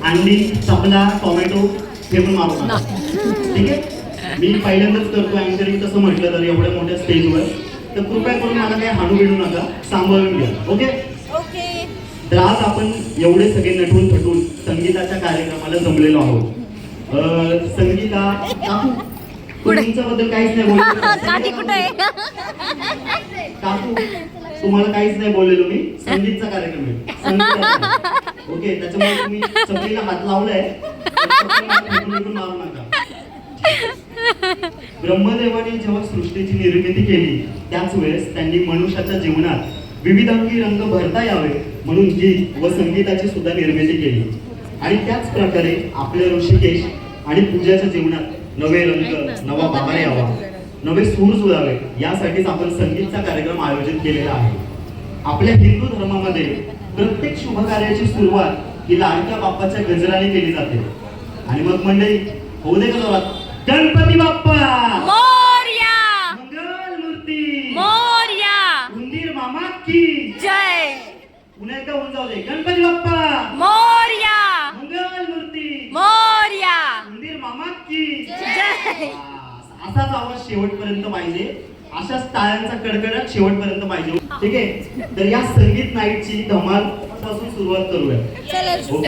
अंडी, चपला, टोमॅटो हे पण मारू नका. ठीक आहे. मी पहिल्यांदाच करतो अँकरिंग तसं म्हटलं तर एवढ्या मोठ्या स्टेजवर, तर कृपया करून मला काही हाणू बिडू नका, सांभाळून घ्या. ओके. तर आज आपण एवढे सगळे नटून थटून संगीताच्या कार्यक्रमाला जमलेलो आहोत. संगीता काकू बद्दल काहीच नाही बोललो. काकू तुम्हाला काहीच नाही बोललेलो मी. संगीतचा कार्यक्रम आहे. ओके. त्याच्यामुळे तुम्ही चपलीला हात लावलाय मारू नका. ब्रह्मदेवाने जेव्हा सृष्टीची निर्मिती केली त्याच वेळेस त्यांनी मनुष्याच्या जीवनात विविधांगी रंग भरता यावे म्हणून गीत व संगीताची सुद्धा निर्मिती केली. आणि त्याच प्रकारे आपल्या ऋषिकेश आणि पूजाच्या जीवनात नवे रंग, नवा बहार यावा, नवे सूर जुळावे यासाठीच आपण संगीतचा कार्यक्रम आयोजित केलेला आहे. आपल्या हिंदू धर्मामध्ये प्रत्येक शुभ कार्याची सुरुवात ही लाडक्या बाप्पाच्या गजराने केली जाते. आणि मग मंडळी होऊ दे का जोरात, गणपती बाप्पा मोरया, मंगल मूर्ती मोरया, उंदीर मामा की जय. पुन्हा एकदा होऊन जाऊ दे, गणपती बाप्पा मोरया, मंगल मूर्ती मोरया, उंदीर मामा की जय. असाच आवाज शेवटपर्यंत पाहिजे, अशाच टाळ्यांचा कडकडाट शेवटपर्यंत पाहिजे. ठीक आहे. तर या संगीत नाईटची धमाल पासून सुरुवात करूया.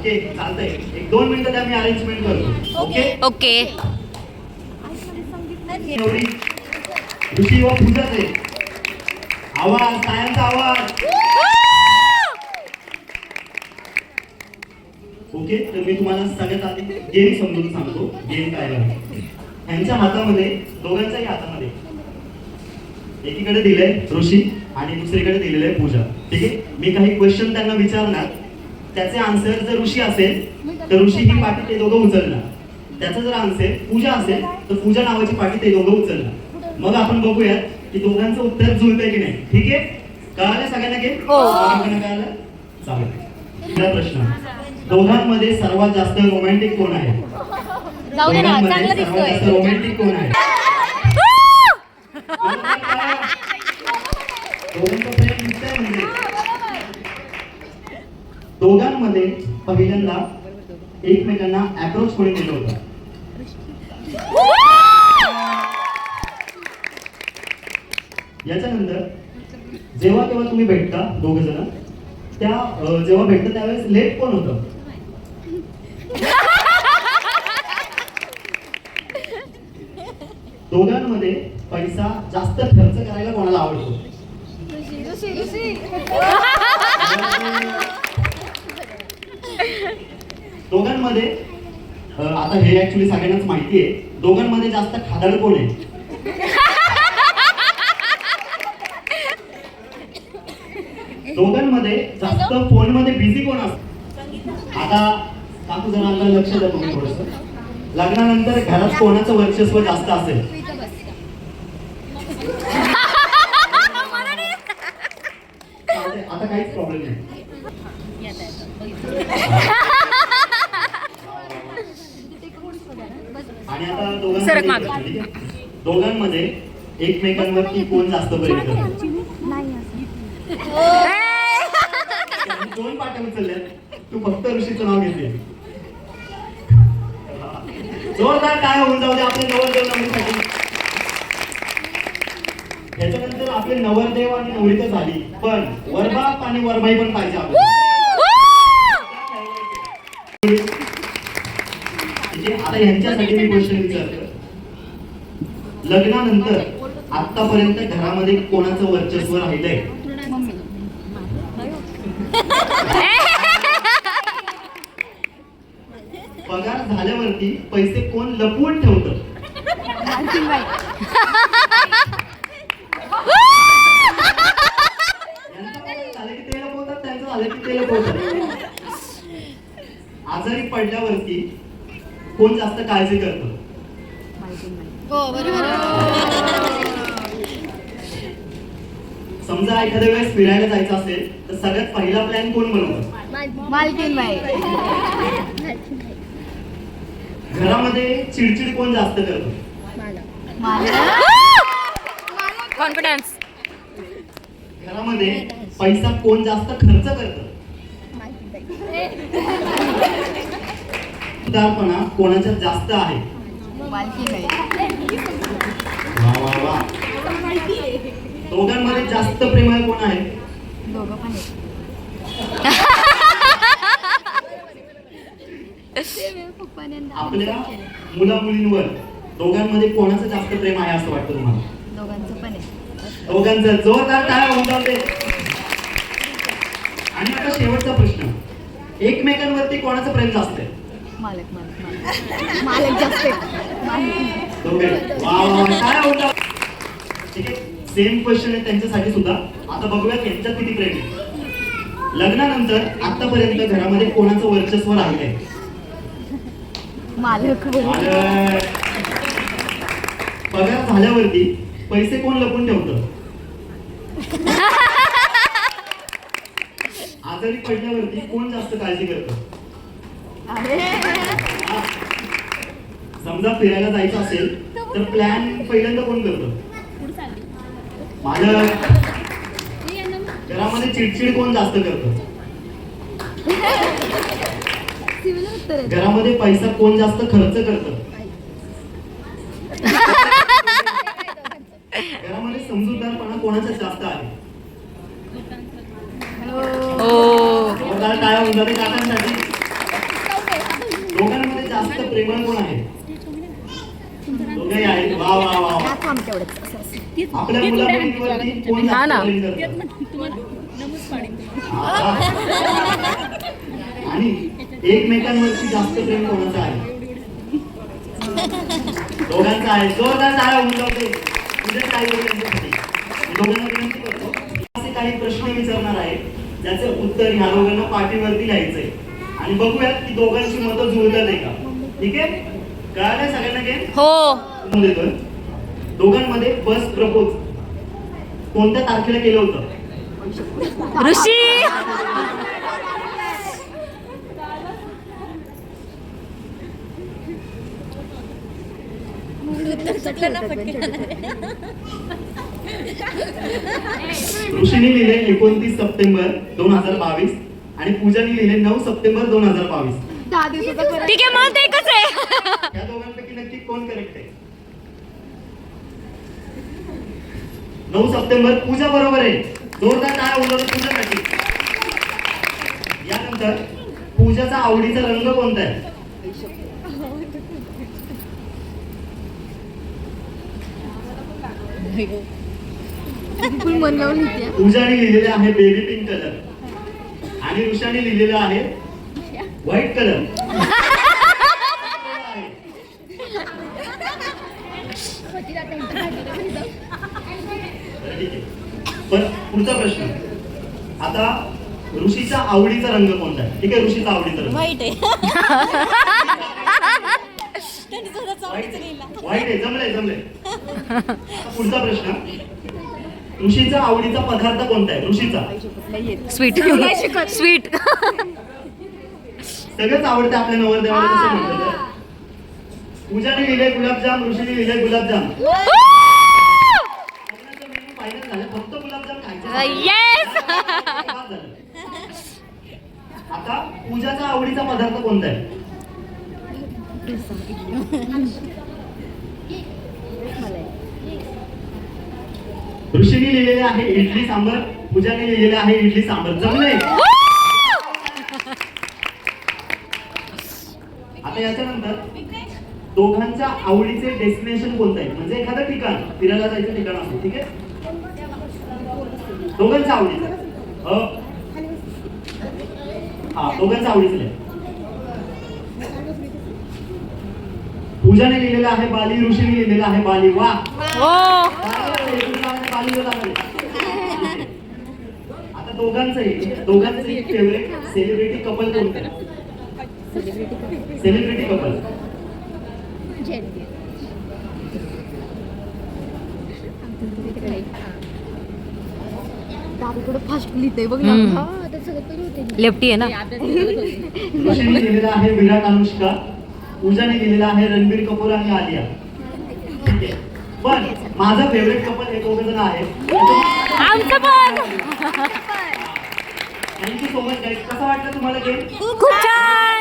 ओके, चालतंय. 1-2 मिनिटं द्या, मी अरेंजमेंट करतो. Okay okay. एवढी ऋषी व पूजाचे आवाज, सायांचा आवाज. ओके. तर मी तुम्हाला सगळ्यात आधी गेम समजून सांगतो. गेम काय आहे. यांच्या हातामध्ये, दोघांच्याही हातामध्ये एकीकडे दिलंय ऋषी आणि दुसरीकडे दिलेलं आहे पूजा. ठीक आहे. मी काही क्वेश्चन त्यांना विचारणार, त्याचे आन्सर जर ऋषी असेल तर ऋषी ही पाठी ते दोघं उचलणार. त्याचं जर आन्सर पूजा असेल तर पूजा नावाची पाठी ते दोघं उचलणार. मग आपण बघूयात की दोघांचं उत्तर जुळतंय की नाही. ठीक आहे. कळालं सगळ्यांना गेम? कळालं? चालेल. पहिला प्रश्न, दोघांमध्ये सर्वात जास्त रोमॅन्टिक कोण आहे? दोघांमध्ये सर्वात जास्त रोमॅन्टिक कोण आहे? दोघांमध्ये पहिल्यांदा एकमेकांना अप्रोच कोणी केलं होतं? याच्यानंतर जेव्हा केव्हा तुम्ही भेटता दोघ जण, त्या जेव्हा भेटता त्यावेळेस लेट कोण होतं? दोघांमध्ये पैसा जास्त खर्च करायला कोणाला आवडतो? दोघांमध्ये आता हे ऍक्च्युली सगळ्यांनाच माहिती आहे, दोघांमध्ये जास्त खादाड कोण आहे? दोघांमध्ये जास्त फोन मध्ये बिझी कोण असतं? आता काकू जरा अंगाला लक्ष द्या तुम्ही थोडंसं. लग्नानंतर घरात कोणाचं वर्चस्व जास्त असेल? चालतंय, आता काहीच प्रॉब्लेम नाही. आणि आता सरक मागं. दोघांमध्ये एकमेकांवरती कोण जास्त प्रेम करतो? दोन पाट्या उचलल्यात, तू फक्त ऋषीचं नाव घेते. जोरदार काय होऊन जाऊ दे आपले नवरदेव नवरीसाठी. त्याच्यानंतर आपले नवरदेव आणि नवरी तर झाली, पण वरबाप आणि वरबाई पण पाहिजे आपल्याला. म्हणजे आता यांच्यासाठी मी क्वेश्चन विचारतो. लग्नानंतर आतापर्यंत घरामध्ये कोणाचं वर्चस्व राहिलंय? पगार झाल्यावरती पैसे कोण लपवून ठेवतं? झालं की ते लपवतात, त्यांचं झालं की ते लपवतात. आजारी पडल्यावरती कोण जास्त काळजी करतं? समजा एखाद्या वेळेस फिरायला जायचं असेल तर सगळ्यात पहिला प्लॅन कोण बनवतं? मालकीनबाई. घरामध्ये चिडचिड कोण जास्त करतं? कॉन्फिडन्स. घरामध्ये पैसा कोण जास्त खर्च करतं? उदारपणा कोणाच्यात जास्त आहे? वा वा वा. दोघांमध्ये जास्त प्रेमळ कोण आहे? आपल्या मुला मुलींवर दोघांमध्ये कोणाचं जास्त प्रेम आहे असं वाटतं तुम्हाला? दोघांचं. जोरदार टाळ्या होऊन जाऊ दे. आणि आता शेवटचा प्रश्न, एकमेकांवरती कोणाचं प्रेम जास्त आहे? मालक जास्त. दोघे. वा वा वा. टाळ्या होऊन जाऊ. ठीक आहे, सेम क्वेश्चन आहे त्यांच्यासाठी सुद्धा. आता बघूया यांच्यात किती प्रेम आहे. लग्नानंतर आतापर्यंत घरामध्ये कोणाचं वर्चस्व राहिलंय? मालक. पगार झाल्यावरती पैसे कोण लपून ठेवतं? आजारी पडल्यावरती कोण जास्त काळजी करतं? समजा फिरायला जायचं असेल तर प्लॅन पहिल्यांदा कोण करतं? मालक. घरामध्ये चिडचिड कोण जास्त करतं? घरामध्ये पैसा कोण जास्त खर्च करतं? घरामध्ये समजूतदारपणा कोणाचा जास्त आहे? काय होऊन जाते काकांसाठी. दोघांमध्ये जास्त प्रेमळ कोण आहे? दोघे आहेत. वा वा वा. आपल्या मुलामुलींवरती कोण जास्त प्रेम करतं? आणि एकमेकांवरती जास्त प्रेम कोणाचं आहे? दोघांचं आहे. जोरदार टाळ्या होऊन जाते. तुझे काय त्यांच्यासाठी दोघांना विनंती करतो. असे काही प्रश्न विचारणार आहे ज्याचं उत्तर ह्या दोघांना पाठीवरती लिहायचंय आणि बघूयात की दोघांची मतं जुळतात आहे का. ठीक आहे, कळालंय सगळ्यांना? काय हो. देतोय. दोघांमध्ये फर्स्ट प्रपोज कोणत्या तारखेला केलं होतं? ऋषी. ऋषीने लिहिले 29 सप्टेंबर 2022 आणि पूजाने लिहिले 9 सप्टेंबर 2022. ठीक आहे, मग ते एकच आहे. या दोघांपैकी नक्की कोण करेक्ट आहे? 9 सप्टेंबर पूजा बरोबर आहे. जोरदार टाळ्या होऊन जातो पूजासाठी. यानंतर पूजाचा आवडीचा रंग कोणता आहे? पूजाने लिहिलेले आहे बेबी पिंक कलर आणि ऋषाने लिहिलेलं आहे व्हाईट कलर. बरं, ठीक आहे. पण पुढचा प्रश्न आता ऋषीचा आवडीचा रंग कोणता आहे? ठीक आहे, ऋषीचा आवडीचा रंग वाईट आहे वाईट आहे. जमलंय. आता पुढचा प्रश्न ऋषीचा आवडीचा पदार्थ कोणता आहे? ऋषीचा स्वीट स्वीट सगळंच आवडतं आपल्या नवरदेवाला तसं म्हटलं तर. पूजाने लिहिले गुलाबजाम, ऋषीने लिहिले गुलाबजाम. फायनल झालं, फक्त गुलाबजाम खायचे. येस बाद झालं. आता पूजाचा आवडीचा पदार्थ कोणता आहे? ऋषीने लिहिलेले आहे इडली सांबर, पूजाने लिहिलेले आहे इडली सांबर. जमले. आता याच्यानंतर दोघांच्या आवडीचे डेस्टिनेशन कोणतं आहे? म्हणजे एखादं ठिकाण, फिरायला जायचं ठिकाण असतं, ठीक आहे? दोघांच्या आवडीचं हा दोघांच्या आवडीचं लिहा. पूजाने लिहिलेलं आहे बाली, ऋषीने लिहिलेलं आहे बाली. वा हो आता दोघांचंही फेवरेट सेलिब्रिटी कपल कोणतं आहे? सेलिब्रिटी कपल फास्ट लिहिते बघ हम्म. ना. हा, त्याचं सगळं तरी होते. लेफ्टी आहे ना ऋषीने लिहिलेलं आहे विराट अनुष्का, पूजाने लिहिलेलं आहे रणबीर कपूर आणि आलिया. ठीक आहे, पण माझा फेवरेट कपल हे दोघं जण आहे. आमचं पण थँक्यू सो मच गाईज. कसं वाटलं तुम्हाला गेम? खूप छान